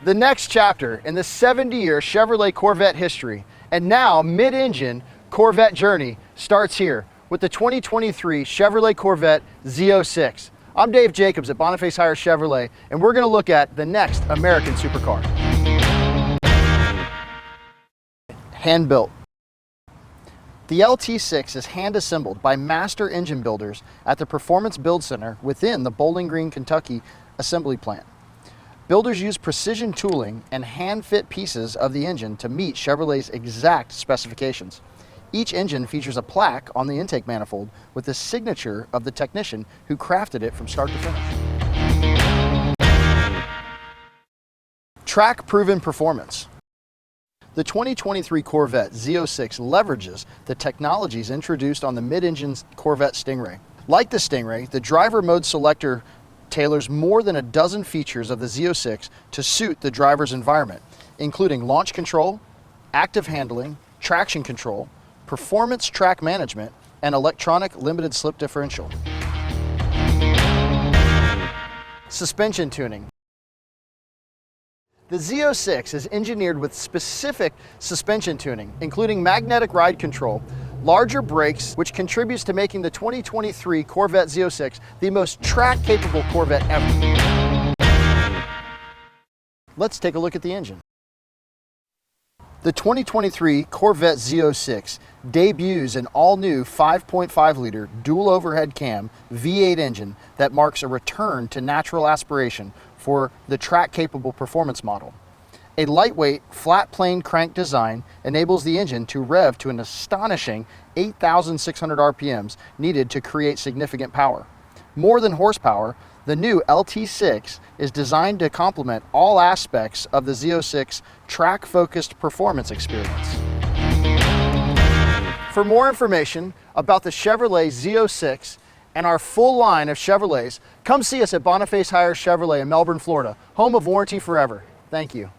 The next chapter in the 70-year Chevrolet Corvette history and now mid-engine Corvette journey starts here with the 2023 Chevrolet Corvette Z06. I'm Dave Jacobs at Jacob Hiers Chevrolet, and we're going to look at the next American supercar. Hand-built. The LT6 is hand-assembled by master engine builders at the Performance Build Center within the Bowling Green, Kentucky assembly plant. Builders use precision tooling and hand-fit pieces of the engine to meet Chevrolet's exact specifications. Each engine features a plaque on the intake manifold with the signature of the technician who crafted it from start to finish. Track-proven performance. The 2023 Corvette Z06 leverages the technologies introduced on the mid-engine Corvette Stingray. Like the Stingray, the driver mode selector tailors more than a dozen features of the Z06 to suit the driver's environment, including launch control, active handling, traction control, performance track management, and electronic limited slip differential. Suspension tuning. The Z06 is engineered with specific suspension tuning, including magnetic ride control, larger brakes, which contributes to making the 2023 Corvette Z06 the most track-capable Corvette ever. Let's take a look at the engine. The 2023 Corvette Z06 debuts an all-new 5.5-liter dual overhead cam V8 engine that marks a return to natural aspiration for the track-capable performance model. A lightweight, flat-plane crank design enables the engine to rev to an astonishing 8,600 RPMs needed to create significant power. More than horsepower, the new LT6 is designed to complement all aspects of the Z06 track-focused performance experience. For more information about the Chevrolet Z06 and our full line of Chevrolets, come see us at Jacob Hiers Chevrolet in Melbourne, Florida, home of Warranty Forever. Thank you.